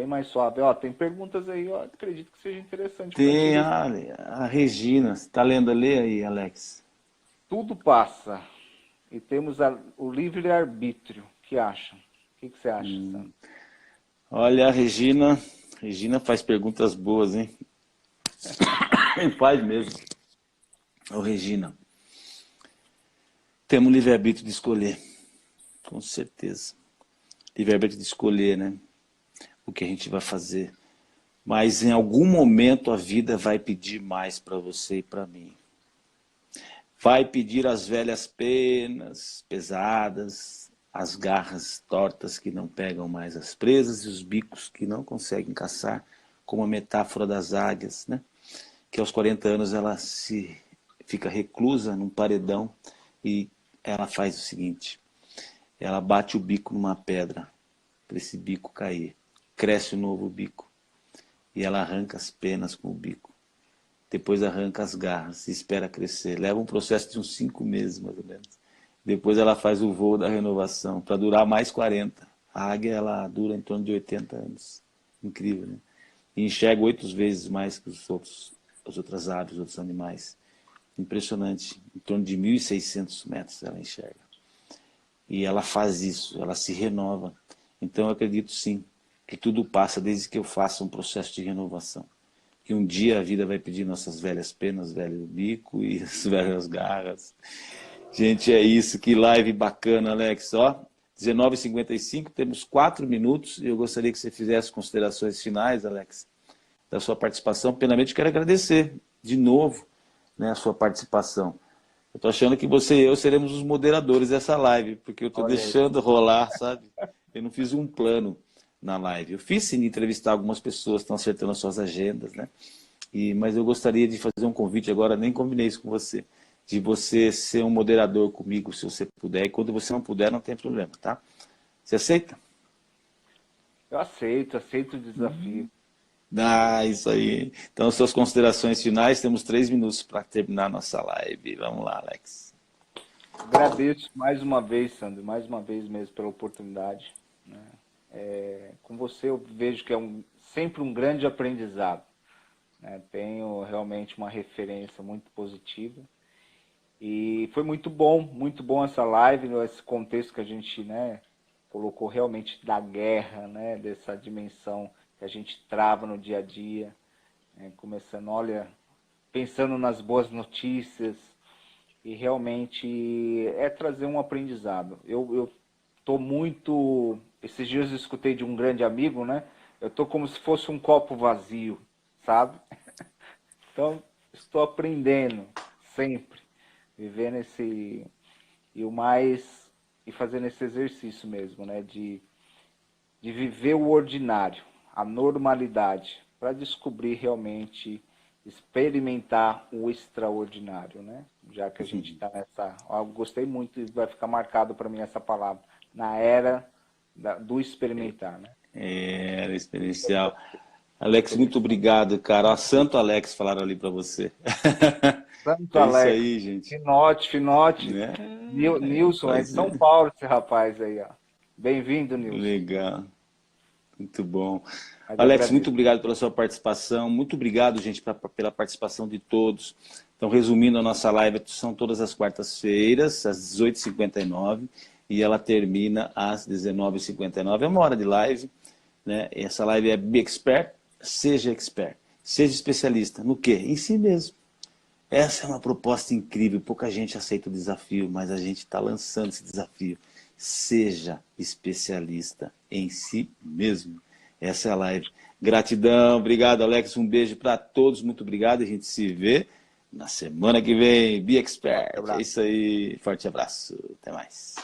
mais suave. Ó, tem perguntas aí, ó, acredito que seja interessante para ti. Tem a Regina. Você está lendo? Lê aí, Alex. Tudo passa. E temos o livre-arbítrio. O que acham? O que você acha, Sandro? Olha, a Regina faz perguntas boas, hein? Faz mesmo. Ô, Regina, temos livre-arbítrio de escolher, com certeza. Livre-arbítrio de escolher, né? O que a gente vai fazer. Mas em algum momento a vida vai pedir mais para você e para mim. Vai pedir as velhas penas pesadas, as garras tortas que não pegam mais as presas e os bicos que não conseguem caçar, como a metáfora das águias, né? Que aos 40 anos ela fica reclusa num paredão e ela faz o seguinte: ela bate o bico numa pedra para esse bico cair. Cresce um novo bico e ela arranca as penas com o bico. Depois arranca as garras e espera crescer. Leva um processo de uns 5 meses, mais ou menos. Depois ela faz o voo da renovação, para durar mais 40. A águia, ela dura em torno de 80 anos. Incrível, né? E enxerga 8 vezes mais que as outras aves, os outros animais. Impressionante. Em torno de 1.600 metros ela enxerga. E ela faz isso, ela se renova. Então eu acredito sim, que tudo passa desde que eu faça um processo de renovação. Que um dia a vida vai pedir nossas velhas penas, velho bico e as velhas garras. Gente, é isso. Que live bacana, Alex. Ó, 19h55, temos 4 minutos. E eu gostaria que você fizesse considerações finais, Alex, da sua participação. Primeiramente, quero agradecer de novo, né, a sua participação. Eu estou achando que você e eu seremos os moderadores dessa live, porque eu estou deixando rolar, sabe? Eu não fiz um plano na live. Eu fiz sim entrevistar algumas pessoas que estão acertando as suas agendas, né? Mas eu gostaria de fazer um convite agora, nem combinei isso com você, de você ser um moderador comigo, se você puder. E quando você não puder, não tem problema, tá? Você aceita? Eu aceito o desafio. Isso aí. Então, suas considerações finais, temos 3 minutos para terminar nossa live. Vamos lá, Alex. Agradeço mais uma vez, Sandro, mais uma vez mesmo pela oportunidade, né? Com você eu vejo que é sempre um grande aprendizado, né? Tenho realmente uma referência muito positiva e foi muito bom essa live, esse contexto que a gente, né, colocou realmente da guerra, né, dessa dimensão que a gente trava no dia a dia, né, começando, olha, pensando nas boas notícias e realmente é trazer um aprendizado. Eu tô muito... Esses dias eu escutei de um grande amigo, né? Eu tô como se fosse um copo vazio, sabe? Então, estou aprendendo sempre, vivendo e fazendo esse exercício mesmo, né? De viver o ordinário, a normalidade, para descobrir realmente, experimentar o extraordinário, né? Já que a gente está nessa... Eu gostei muito e vai ficar marcado para mim essa palavra, na era do experimentar, né? Era experiencial. Alex, muito obrigado, cara. Ó, Santo Alex falaram ali para você. Santo É isso Alex, aí, gente. Finote. Né? Nilson, é de São Paulo esse rapaz aí, ó. Bem-vindo, Nilson. Legal. Muito bom. Mas Alex, muito agradeço. obrigado pela sua participação. Muito obrigado, gente, pela participação de todos. Então, resumindo, a nossa live são todas as quartas-feiras, às 18h59, e ela termina às 19h59. É uma hora de live, né? Essa live é Be Expert, seja expert. Seja especialista no quê? Em si mesmo. Essa é uma proposta incrível. Pouca gente aceita o desafio, mas a gente está lançando esse desafio. seja especialista em si mesmo. Essa é a live. Gratidão, obrigado, Alex. Um beijo para todos, muito obrigado. A gente se vê na semana que vem. Be Expert. É isso aí. Forte abraço. Até mais.